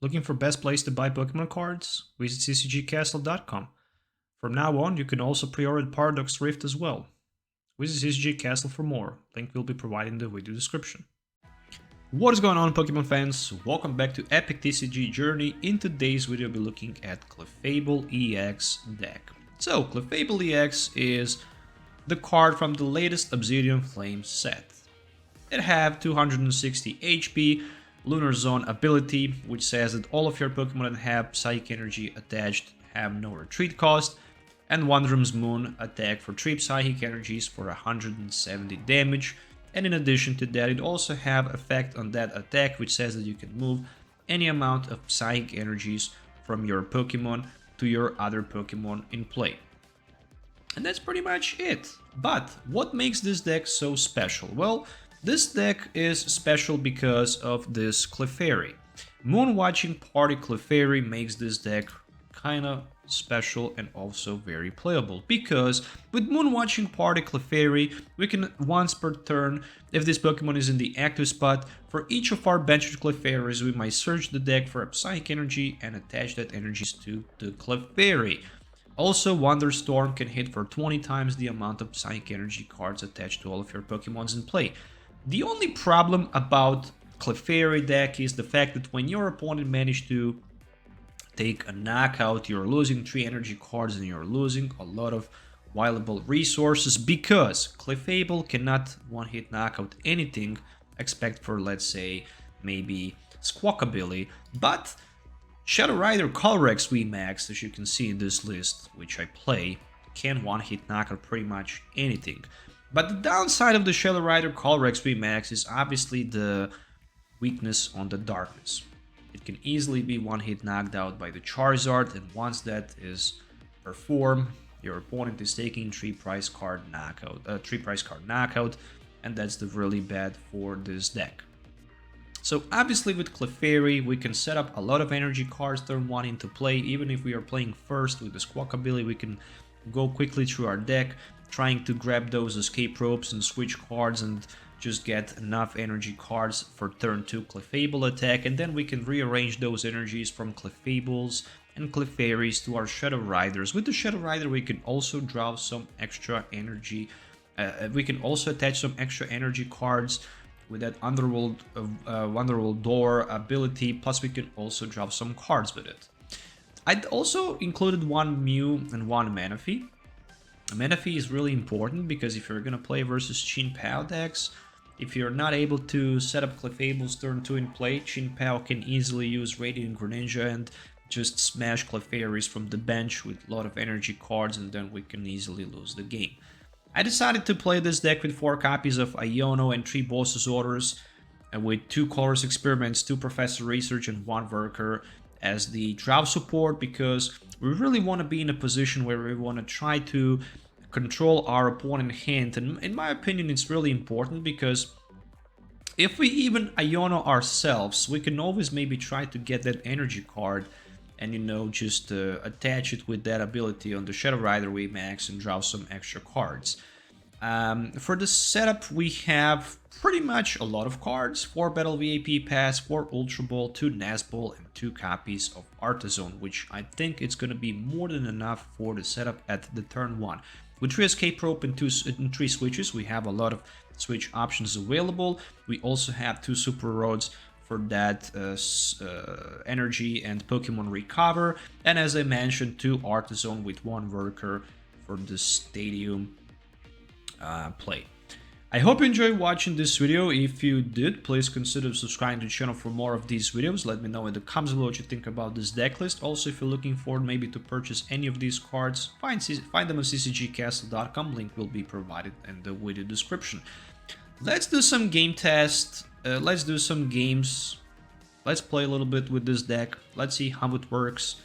Looking for best place to buy Pokemon cards? Visit ccgcastle.com. From now on, you can also pre-order Paradox Rift as well. Visit CCG Castle for more. Link will be provided in the video description. What is going on, Pokemon fans? Welcome back to Epic TCG Journey. In today's video, we'll be looking at Clefable-EX deck. So, Clefable-EX is the card from the latest Obsidian Flame set. It have 260 HP, Lunar Zone ability, which says that all of your Pokemon that have Psychic Energy attached have no retreat cost, and Wanderum's Moon attack for 3 Psychic Energies for 170 damage. And in addition to that, it also have effect on that attack, which says that you can move any amount of Psychic Energies from your Pokemon to your other Pokemon in play. And that's pretty much it. But what makes this deck so special? Well, this deck is special because of this Clefairy. Moon Watching Party Clefairy makes this deck kinda special and also very playable, because with Moon Watching Party Clefairy, we can once per turn, if this Pokemon is in the active spot, for each of our benched Clefairies, we might search the deck for a Psychic Energy and attach that energies to the Clefairy. Also, Wonderstorm can hit for 20 times the amount of Psychic Energy cards attached to all of your Pokemons in play. The only problem about Clefairy deck is the fact that when your opponent managed to take a knockout, you're losing 3 energy cards and you're losing a lot of viable resources, because Clefable cannot one-hit knockout anything except for, let's say, maybe Squawkabilly, but Shadow Rider Colress VMAX, as you can see in this list, which I play, can one-hit knockout pretty much anything. But the downside of the Shadow Rider Colress VMAX is obviously the weakness on the darkness. It can easily be one-hit knocked out by the Charizard, and once that is performed, your opponent is taking 3 price card knockout, and that's really bad for this deck. So obviously with Clefairy, we can set up a lot of energy cards turn 1 into play. Even if we are playing first with the Squawkabilly, we can go quickly through our deck, trying to grab those escape ropes and switch cards and just get enough energy cards for turn 2 Clefable attack, and then we can rearrange those energies from Clefables and Clefairies to our Shadow Riders. With the Shadow Rider, we can also draw some extra energy. We can also attach some extra energy cards with that Underworld Door ability, plus we can also draw some cards with it. I'd also included one Mew and one Manaphy. Manaphy is really important because if you're gonna play versus Chin PAL decks, if you're not able to set up Clefable's turn 2 in play, Chin PAL can easily use Radiant Greninja and just smash Clefairies from the bench with a lot of energy cards, and then we can easily lose the game. I decided to play this deck with 4 copies of Iono and 3 Boss's Orders, and with 2 Colress Experiments, 2 Professor Research, and 1 Worker as the draw support, because we really want to be in a position where we want to try to control our opponent hand. And in my opinion, it's really important, because if we even Iono ourselves, we can always maybe try to get that energy card and, you know, just attach it with that ability on the Shadow Rider VMAX and draw some extra cards. For the setup, we have pretty much a lot of cards: 4 Battle VIP Pass, 4 Ultra Ball, 2 Nest Ball, and 2 copies of Artazon, which I think it's going to be more than enough for the setup at the turn 1. With 3 Escape Rope and 3 switches, we have a lot of switch options available. We also have 2 Super Roads for that energy and Pokemon Recover, and as I mentioned, 2 Artazon with 1 Worker for the Stadium play. I hope you enjoyed watching this video. If you did, please consider subscribing to the channel for more of these videos. Let me know in the comments below what you think about this deck list. Also, if you're looking for maybe to purchase any of these cards, find them on ccgcastle.com. Link will be provided in the video description. Let's do some game tests. Let's do some games. Let's play a little bit with this deck. Let's see how it works.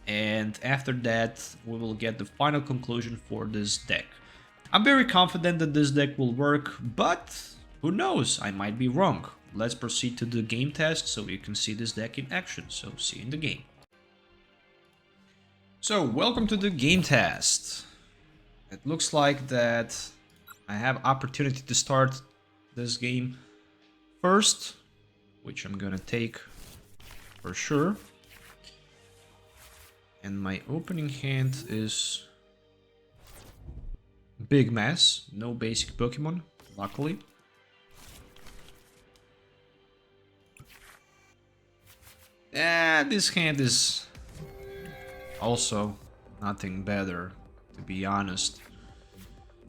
And after that, we will get the final conclusion for this deck. I'm very confident that this deck will work, but who knows, I might be wrong. Let's proceed to the game test so you can see this deck in action. So see you in the game. So welcome to the game test. It looks like that I have opportunity to start this game first, which I'm gonna take for sure. And my opening hand is big mess, no basic Pokemon, luckily. This hand is also nothing better, to be honest.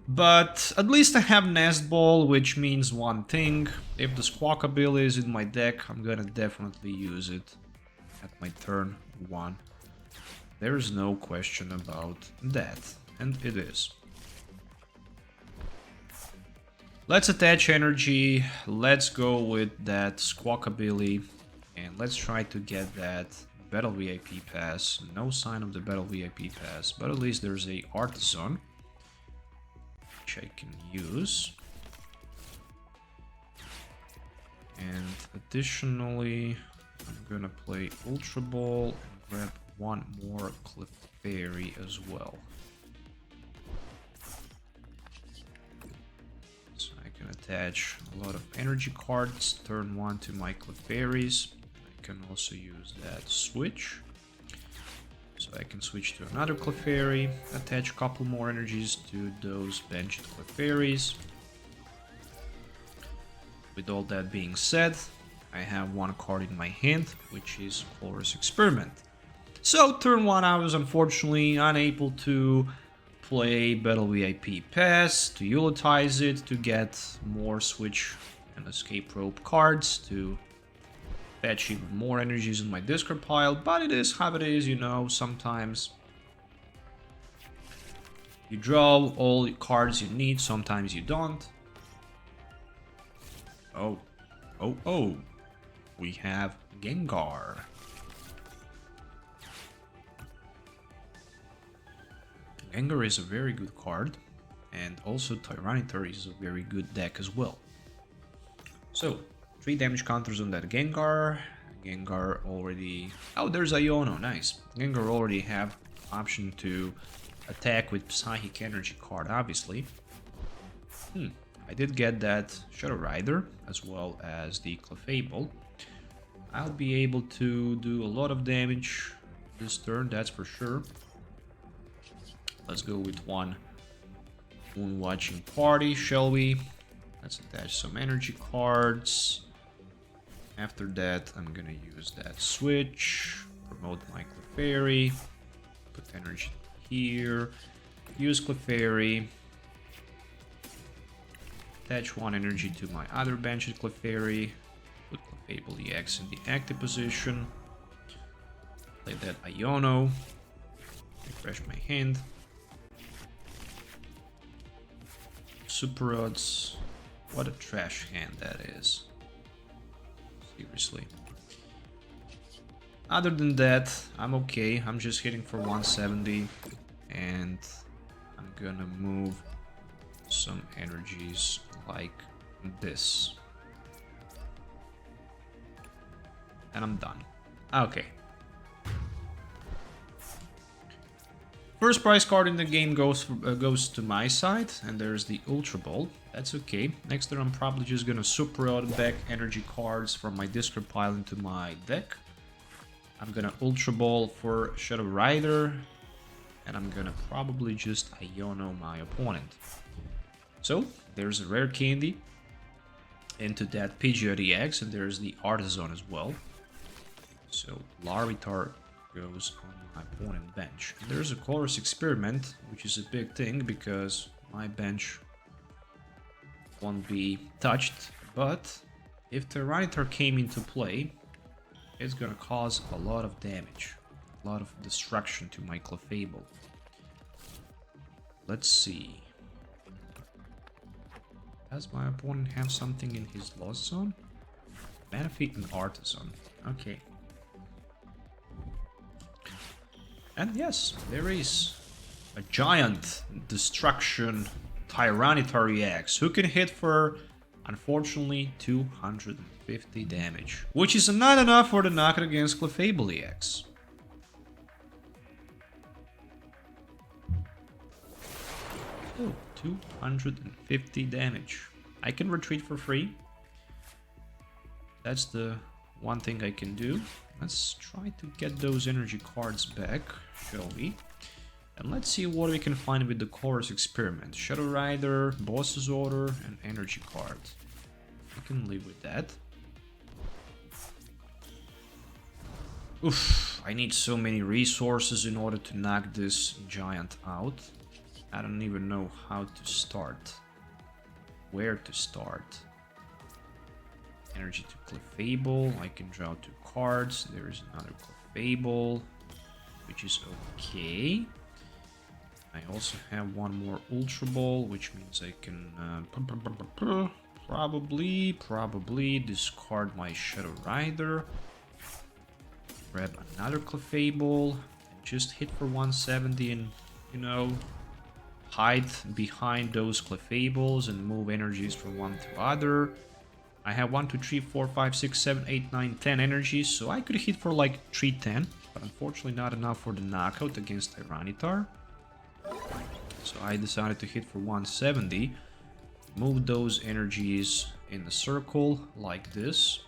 But at least I have Nest Ball, which means one thing. If the Squawkabilly is in my deck, I'm gonna definitely use it at my turn 1. There's no question about that, and it is. Let's attach energy, let's go with that Squawkabilly, and let's try to get that Battle VIP Pass. No sign of the Battle VIP Pass, but at least there's a Artazon, which I can use. And additionally, I'm gonna play Ultra Ball and grab one more Clefairy as well. So I can attach a lot of energy cards, turn 1 to my Clefairies. I can also use that switch. So I can switch to another Clefairy, attach a couple more energies to those benched Clefairies. With all that being said, I have one card in my hand, which is Colress Experiment. So turn 1 I was unfortunately unable to play Battle VIP Pass, to utilize it, to get more Switch and Escape Rope cards, to fetch even more energies in my discard pile, but it is how it is, you know, sometimes you draw all the cards you need, sometimes you don't. Oh, we have Gengar. Gengar is a very good card, and also Tyranitar is a very good deck as well. So, 3 damage counters on that Gengar. Gengar already... Oh, there's Iono, nice. Gengar already have option to attack with Psychic Energy card, obviously. I did get that Shadow Rider, as well as the Clefable. I'll be able to do a lot of damage this turn, that's for sure. Let's go with one Moon Watching Party, shall we? Let's attach some energy cards. After that, I'm gonna use that switch, promote my Clefairy, put energy here, use Clefairy, attach one energy to my other benched Clefairy, put Clefable-EX in the active position, play that Iono, refresh my hand. Super Odds, what a trash hand that is. Seriously. Other than that, I'm okay. I'm just hitting for 170, and I'm gonna move some energies like this. And I'm done. Okay. First prize card in the game goes to my side, and there's the Ultra Ball. That's okay. Next turn I'm probably just gonna super out back energy cards from my discard pile into my deck. I'm gonna Ultra Ball for Shadow Rider, and I'm gonna probably just Iono my opponent. So there's a rare candy into that Pidgeot-EX, and there's the Artazon as well. So Larvitar goes on my opponent bench. And there's a Colress Experiment, which is a big thing because my bench won't be touched, but if Tyranitar came into play, it's gonna cause a lot of damage, a lot of destruction to my Clefable. Let's see. Does my opponent have something in his loss zone? Manaphy and Artazon. Okay. And yes, there is a giant destruction Tyranitar-EX who can hit for, unfortunately, 250 damage, which is not enough for the knockout against Clefable-EX. Oh, 250 damage. I can retreat for free. That's the one thing I can do. Let's try to get those energy cards back, shall we? And let's see what we can find with the Colress experiment. Shadow Rider, Boss's Order, and energy card. We can live with that. Oof, I need so many resources in order to knock this giant out. I don't even know how to start. Where to start. Energy to Clefable. I can draw 2 cards. There is another Clefable, which is okay. I also have one more Ultra Ball, which means I can probably discard my Shadow Rider. Grab another Clefable and just hit for 170 and, you know, hide behind those Clefables and move energies from one to other. I have 1, 2, 3, 4, 5, 6, 7, 8, 9, 10 energies, so I could hit for like 310, but unfortunately not enough for the knockout against Tyranitar. So I decided to hit for 170, move those energies in the circle like this,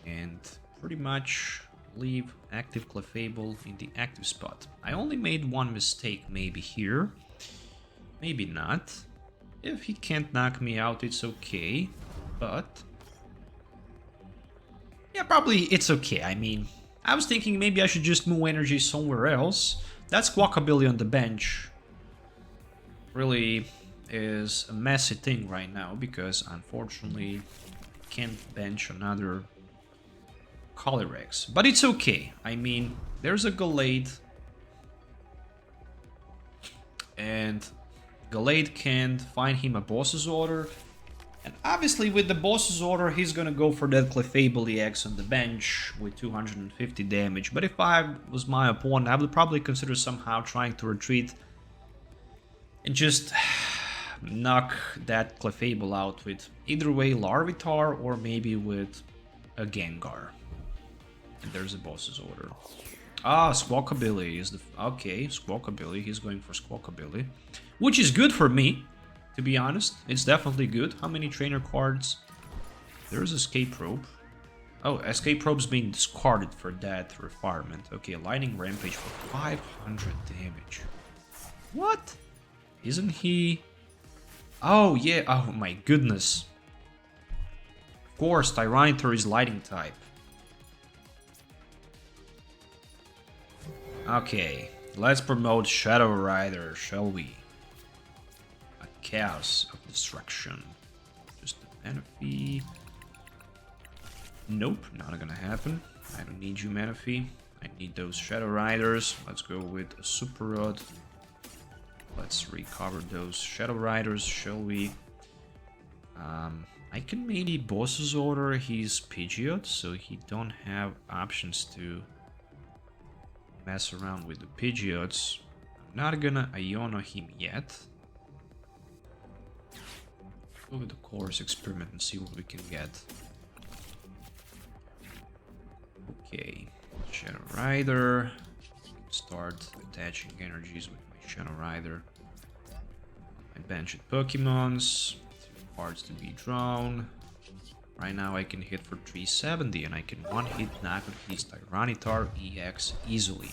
and pretty much leave active Clefable in the active spot. I only made one mistake maybe here, maybe not. If he can't knock me out, it's okay, but yeah, probably it's okay. I mean, I was thinking maybe I should just move energy somewhere else. That Squawkabilly on the bench really is a messy thing right now because unfortunately I can't bench another Calyrex. But it's okay. I mean, there's a Gallade and Gallade can find him a boss's order. And obviously with the boss's order, he's gonna go for that Clefable-EX on the bench with 250 damage. But if I was my opponent, I would probably consider somehow trying to retreat and just knock that Clefable out with either way Larvitar or maybe with a Gengar. And there's a boss's order. Ah, Squawkabilly is the... Okay, Squawkabilly, he's going for Squawkabilly. Which is good for me. To be honest, it's definitely good. How many trainer cards? There's Escape Rope. Oh, Escape Rope's being discarded for that requirement. Okay, Lightning Rampage for 500 damage. What? Isn't he... Oh, yeah. Oh, my goodness. Of course, Tyranitar is Lightning type. Okay, let's promote Shadow Rider, shall we? Chaos of Destruction. Just a Manaphy. Nope, not gonna happen. I don't need you, Manaphy. I need those Shadow Riders. Let's go with a Super Rod. Let's recover those Shadow Riders, shall we? I can maybe boss's order his Pidgeot, so he don't have options to mess around with the Pidgeots. I'm not gonna Iono him yet. Go with the Colress experiment and see what we can get. Okay, Shadow Rider. Start attaching energies with my Shadow Rider. My benched Pokemons. 2 cards to be drawn. Right now I can hit for 370 and I can one-hit knock out his Tyranitar EX easily.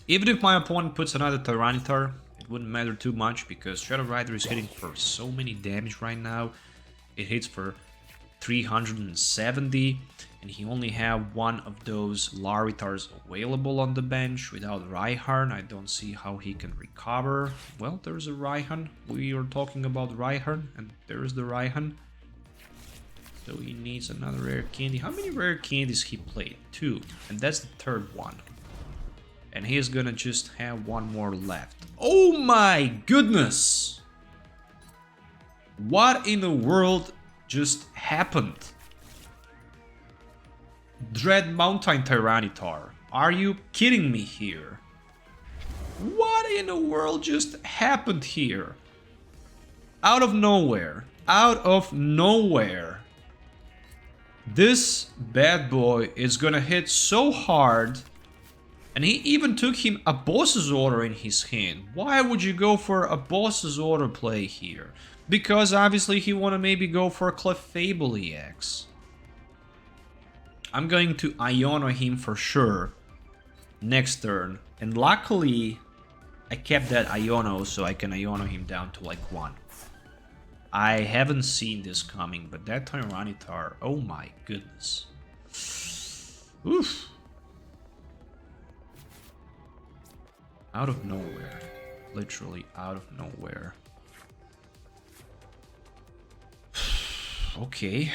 Even if my opponent puts another Tyranitar, it wouldn't matter too much because Shadow Rider is hitting for so many damage right now. It hits for 370 and he only have one of those Larvitars available on the bench. Without Raihan, I don't see how he can recover. Well, there's a Raihan. We are talking about Raihan and there's the Raihan. So he needs another rare candy. How many rare candies he played? 2. And that's the 3rd one. And he is gonna just have one more left. Oh my goodness! What in the world just happened? Dread Mountain Tyranitar. Are you kidding me here? What in the world just happened here? Out of nowhere. Out of nowhere. This bad boy is gonna hit so hard. And he even took him a boss's order in his hand. Why would you go for a boss's order play here? Because obviously he wanna maybe go for Clefable-EX. I'm going to Iono him for sure next turn. And luckily, I kept that Iono so I can Iono him down to like 1. I haven't seen this coming, but that Tyranitar, oh my goodness. Oof. Out of nowhere. Literally out of nowhere. Okay,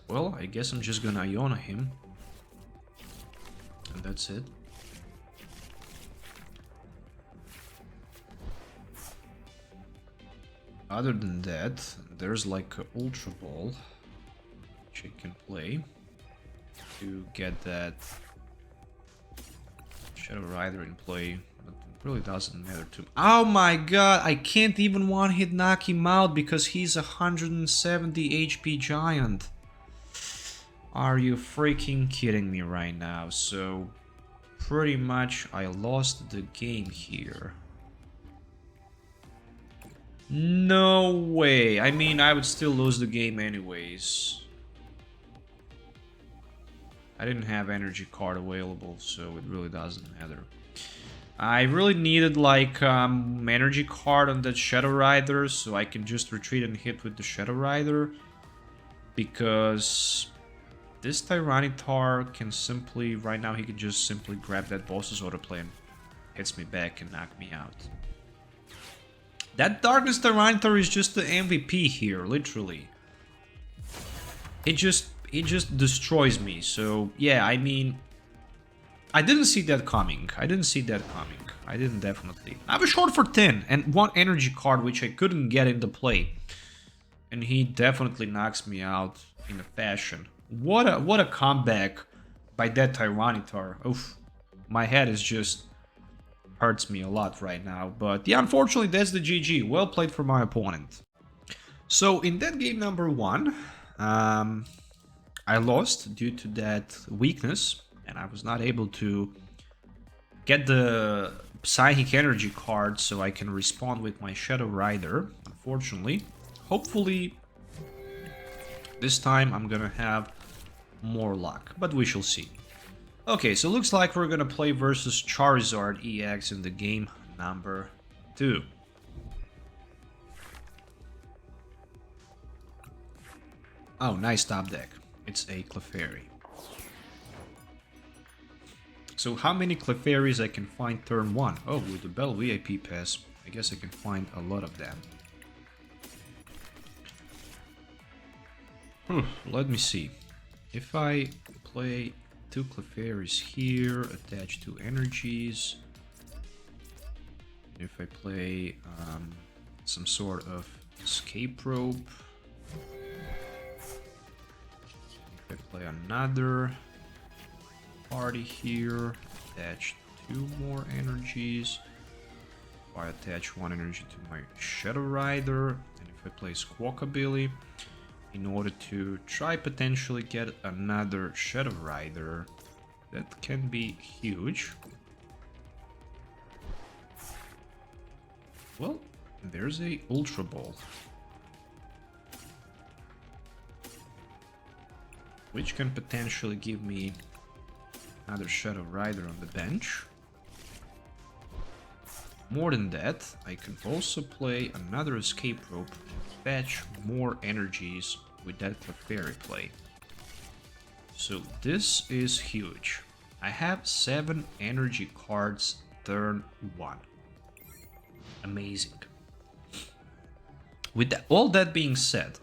well, I guess I'm just gonna Iono him. And that's it. Other than that, there's like an Ultra Ball, which I can play to get that Shadow Rider in play, but it really doesn't matter to me. Oh my god, I can't even one-hit knock him out because he's a 170 HP giant. Are you freaking kidding me right now? So, pretty much I lost the game here. No way. I mean, I would still lose the game anyways. I didn't have energy card available, so it really doesn't matter. I really needed like energy card on that Shadow Rider, so I can just retreat and hit with the Shadow Rider. Because this Tyranitar can simply, right now he can just simply grab that boss's autoplay and hits me back and knock me out. That Darkness Tyranitar is just the MVP here, literally. It just destroys me, so yeah, I mean, I didn't see that coming. I didn't definitely. I was short for 10 and 1 energy card which I couldn't get into play. And he definitely knocks me out in a fashion. What a comeback by that Tyranitar. Oof. My head is just hurts me a lot right now. But yeah, unfortunately that's the GG. Well played for my opponent. So in that game number 1, I lost due to that weakness. And I was not able to get the Psychic Energy card so I can respond with my Shadow Rider, unfortunately. Hopefully, this time I'm gonna have more luck, but we shall see. Okay, so looks like we're gonna play versus Charizard EX in the game number 2. Oh, nice top deck. It's a Clefairy. So how many Clefairies I can find turn 1? Oh, with the Battle VIP Pass, I guess I can find a lot of them. Let me see. If I play 2 Clefairies here, attach 2 energies. If I play some sort of Escape Rope. If I play another party here, attach 2 more energies. If I attach 1 energy to my Shadow Rider, and if I play Squawkabilly, in order to try potentially get another Shadow Rider, that can be huge. Well, there's a Ultra Ball, which can potentially give me another Shadow Rider on the bench. More than that, I can also play another Escape Rope and fetch more energies with that Clefairy play. So this is huge. I have 7 energy cards turn 1. Amazing. With all that being said,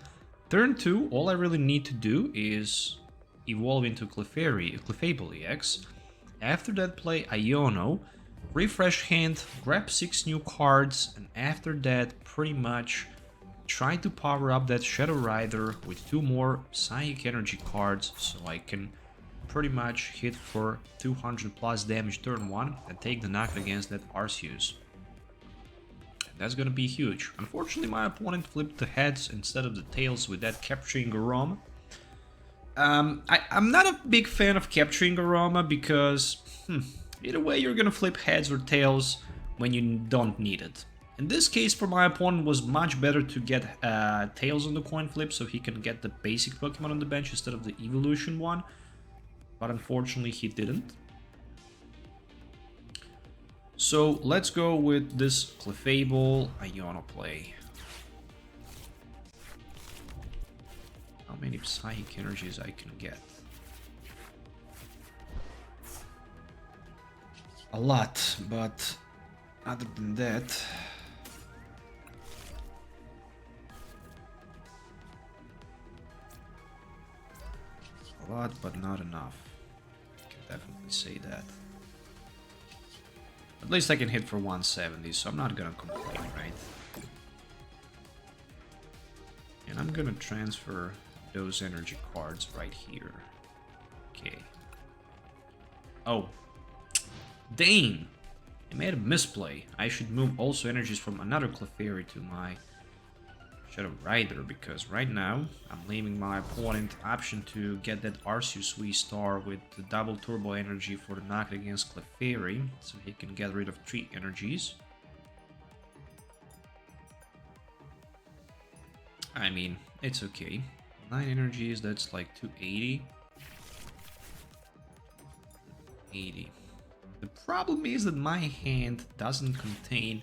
turn 2, all I really need to do is evolve into Clefable-EX. After that, play Iono, refresh hand, grab 6 new cards, and after that, pretty much try to power up that Shadow Rider with 2 more Psychic Energy cards, so I can pretty much hit for 200 plus damage turn 1 and take the knock against that Arceus. That's gonna be huge. Unfortunately, my opponent flipped the heads instead of the tails with that Capturing Aroma. I'm not a big fan of Capturing Aroma because either way you're gonna flip heads or tails when you don't need it. In this case, for my opponent, was much better to get Tails on the coin flip so he can get the basic Pokemon on the bench instead of the evolution one. But unfortunately, he didn't. So let's go with this Clefable Iono play. How many Psychic Energies I can get? A lot, but other than that... a lot, but not enough. I can definitely say that. At least I can hit for 170, so I'm not gonna complain, right? And I'm gonna transfer those energy cards right here. Okay. Oh. Dang! I made a misplay. I should move also energies from another Clefairy to my Shadow Rider, because right now I'm leaving my opponent option to get that Arceus V-Star with the double turbo energy for the knock against Clefairy, so he can get rid of 3 energies. I mean, it's okay. 9 energies, that's like 280. 80. The problem is that my hand doesn't contain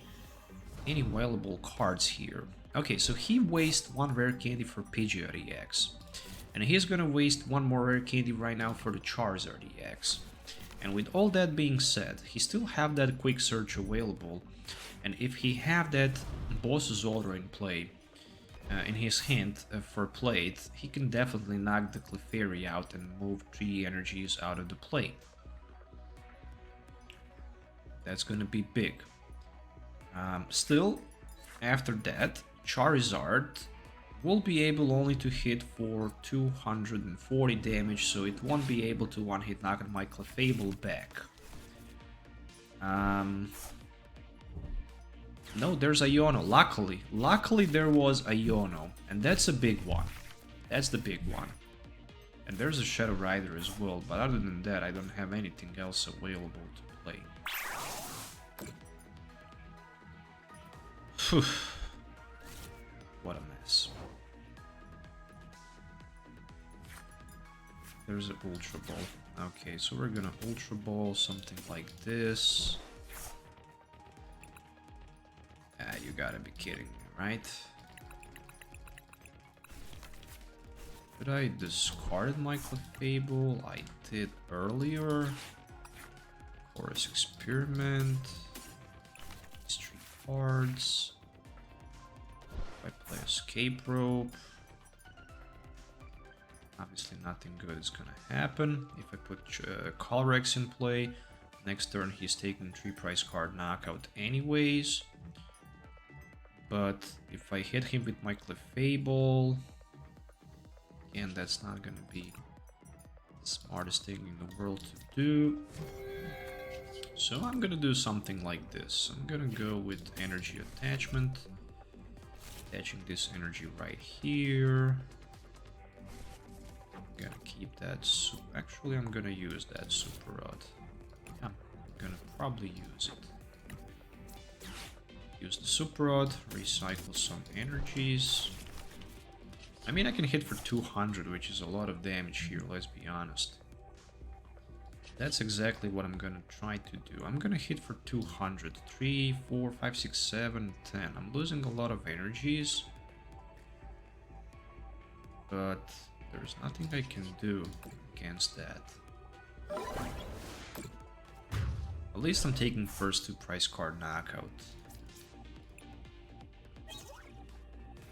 any valuable cards here. Okay, so he wastes 1 rare candy for Pidgeot-EX. And he's gonna waste 1 more rare candy right now for the Charizard-EX. And with all that being said, he still have that quick search available. And if he have that Boss's Order in play, in his hand for plate, he can definitely knock the Clefairy out and move 3 energies out of the play. That's gonna be big. Still, after that, Charizard will be able only to hit for 240 damage, so it won't be able to one-hit knock my Clefable back. No, there's Iono. Luckily there was Iono, and that's a big one. That's the big one. And there's a Shadow Rider as well, but other than that, I don't have anything else available to play. Phew. What a mess. There's an Ultra Ball. Okay, so we're gonna Ultra Ball something like this. Ah, you gotta be kidding me, right? Did I discard my Clefable? I did earlier. Colress Experiment. These 3 cards. If I play Escape Rope, obviously nothing good is gonna happen. If I put Colress in play, next turn he's taking 3 price card knockout anyways. But if I hit him with my Clefable, and that's not gonna be the smartest thing in the world to do. So I'm gonna do something like this. I'm gonna go with energy attachment. Attaching this energy right here. I'm gonna keep that. Actually, I'm gonna use that Super Rod. I'm gonna probably use it. Use the Super Rod, recycle some energies. I mean, I can hit for 200, which is a lot of damage here, let's be honest. That's exactly what I'm gonna try to do. I'm gonna hit for 200. 3, 4, 5, 6, 7, 10. I'm losing a lot of energies. But there's nothing I can do against that. At least I'm taking first 2 price card knockout.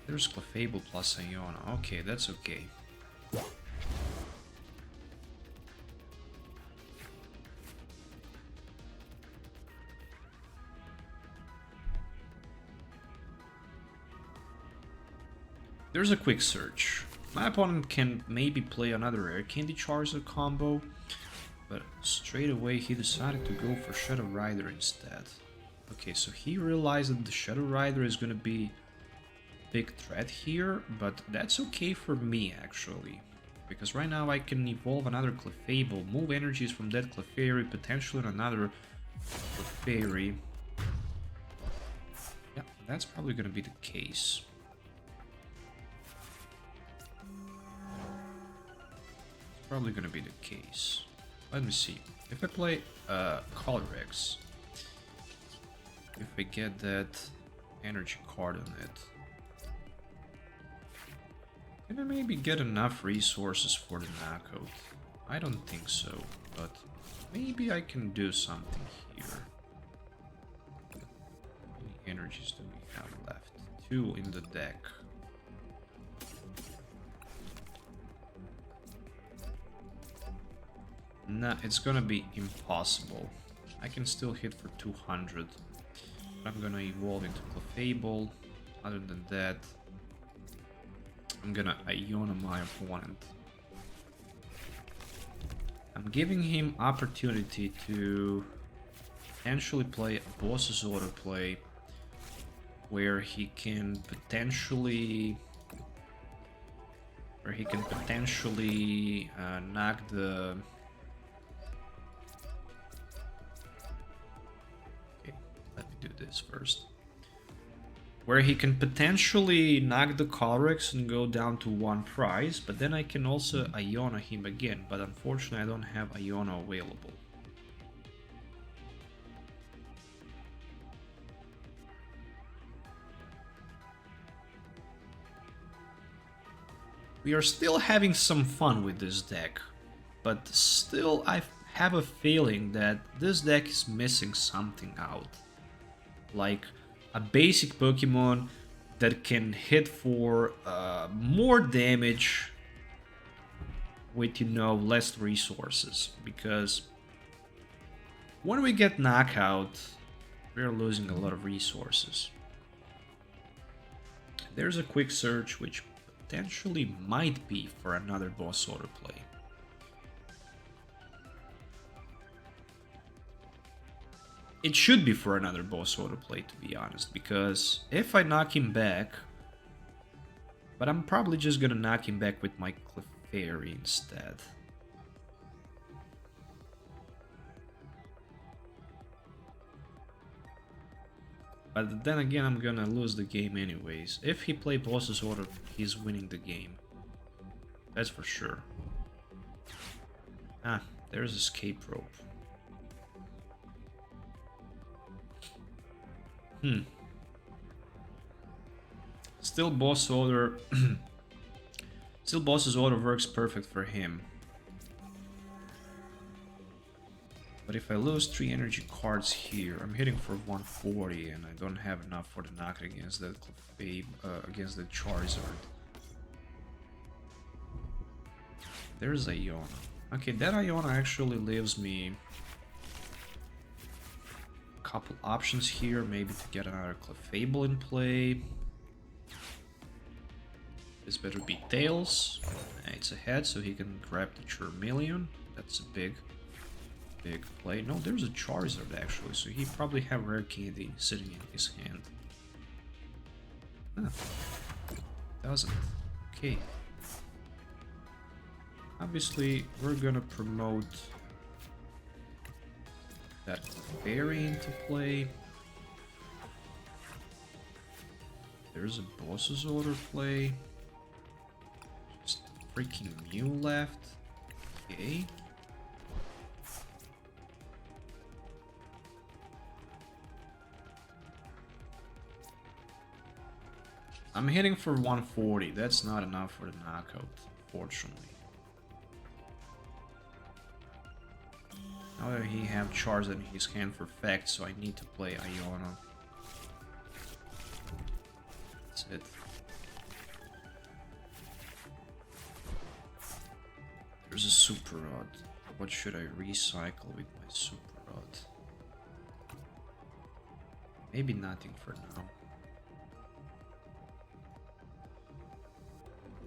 There's Clefable plus Iono. Okay, that's okay. There's a quick search. My opponent can maybe play another Rare Candy Charizard combo, but straight away he decided to go for Shadow Rider instead. Okay, so he realized that the Shadow Rider is gonna be a big threat here, but that's okay for me actually. Because right now I can evolve another Clefable, move energies from that Clefairy, potentially another Clefairy. Yeah, That's probably gonna be the case. It's probably gonna be the case. Let me see. If I play Calyrex, if I get that energy card on it, can I maybe get enough resources for the knockout? I don't think so, but maybe I can do something here. How many energies do we have left? 2 in the deck. Nah, it's gonna be impossible. I can still hit for 200. I'm gonna evolve into Clefable. Other than that, I'm gonna Iono my opponent. I'm giving him opportunity to potentially play a boss's order play where he can potentially knock the do this first. Where he can potentially knock the Colress and go down to 1 prize, but then I can also Iono him again, but unfortunately I don't have Iono available. We are still having some fun with this deck, but still I have a feeling that this deck is missing something out. Like a basic Pokemon that can hit for more damage with, you know, less resources. Because when we get knockout, we're losing a lot of resources. There's a quick search which potentially might be for another boss order play. It should be for another boss order play, to be honest, because if I knock him back, but I'm probably just gonna knock him back with my Clefairy instead. But then again, I'm gonna lose the game anyways. If he plays boss's order, he's winning the game. That's for sure. Ah, there's Escape Rope. Still boss order. Still boss's order works perfect for him. But if I lose 3 energy cards here, I'm hitting for 140 and I don't have enough for the knock against the against the Charizard. There's Iono. Okay, that Iono actually leaves me couple options here, maybe to get another Clefable in play. This better be Tails. It's ahead, so he can grab the Charmeleon. That's a big play. No, there's a Charizard actually, so he probably have Rare Candy sitting in his hand. Ah, doesn't. Okay. Obviously, we're gonna promote that Clefairy into play. There's a boss's order play. Just freaking Mew left. Okay. I'm hitting for 140. That's not enough for the knockout, fortunately. Now that he have Charizard in his hand for fact, so I need to play Iono. That's it. There's a Super Rod. What should I recycle with my Super Rod? Maybe nothing for now.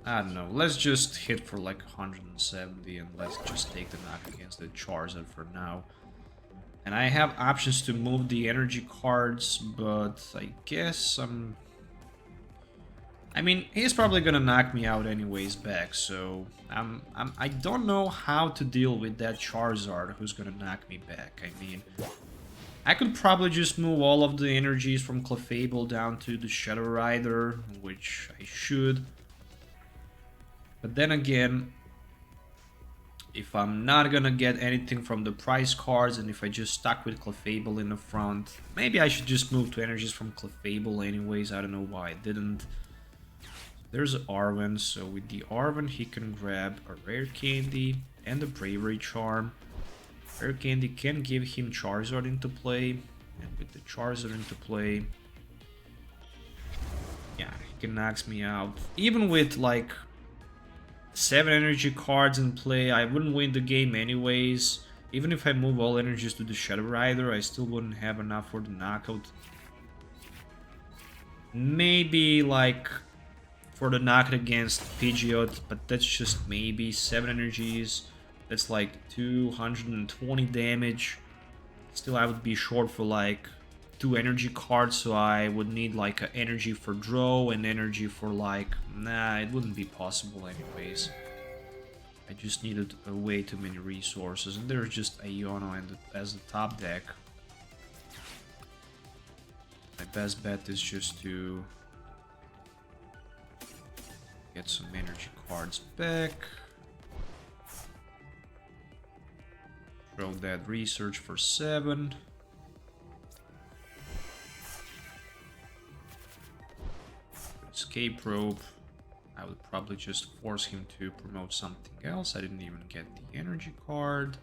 I don't know, let's just hit for like 170 and let's just take the knock against the Charizard for now. And I have options to move the energy cards, but I guess I mean, he's probably gonna knock me out anyways back, so I don't know how to deal with that Charizard who's gonna knock me back. I mean, I could probably just move all of the energies from Clefable down to the Shadow Rider, which I should. But then again, if I'm not gonna get anything from the prize cards, and if I just stuck with Clefable in the front, maybe I should just move to energies from Clefable anyways. I don't know why I didn't. There's Arven, so with the Arven he can grab a Rare Candy and a Bravery Charm. Rare Candy can give him Charizard into play, and with the Charizard into play, yeah, he can knock me out. Even with like 7 energy cards in play, I wouldn't win the game anyways. Even if I move all energies to the Shadow Rider, I still wouldn't have enough for the knockout. Maybe like for the knockout against Pidgeot, but that's just maybe 7 energies. That's like 220 damage. Still, I would be short for like 2 energy cards, so I would need like an energy for draw and energy for like... Nah, it wouldn't be possible anyways. I just needed way too many resources, and there's just Iono as the top deck. My best bet is just to get some energy cards back. Throw that research for 7. Escape Rope. I would probably just force him to promote something else. I didn't even get the energy card.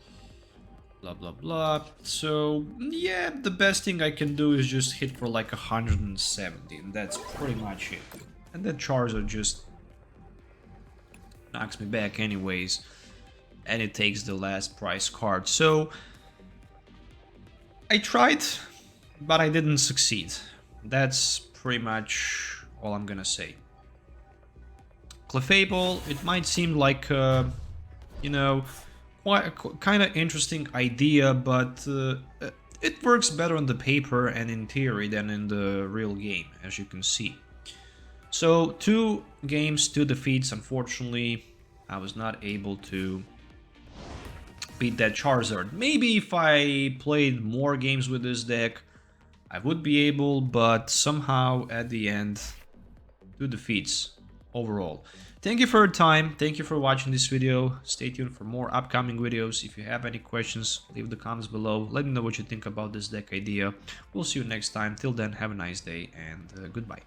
Blah blah blah. So yeah, the best thing I can do is just hit for like 170, and that's pretty much it. And that Charizard just knocks me back anyways, and it takes the last prize card. So I tried, but I didn't succeed. That's pretty much all I'm gonna say. Clefable, it might seem like you know, quite kind of interesting idea, but it works better on the paper and in theory than in the real game, as you can see. So 2 games, 2 defeats. Unfortunately, I was not able to beat that Charizard. Maybe if I played more games with this deck, I would be able, but somehow at the end, 2 defeats overall. Thank you for your time. Thank you for watching this video. Stay tuned for more upcoming videos. If you have any questions, leave the comments below. Let me know what you think about this deck idea. We'll see you next time. Till then, have a nice day and goodbye.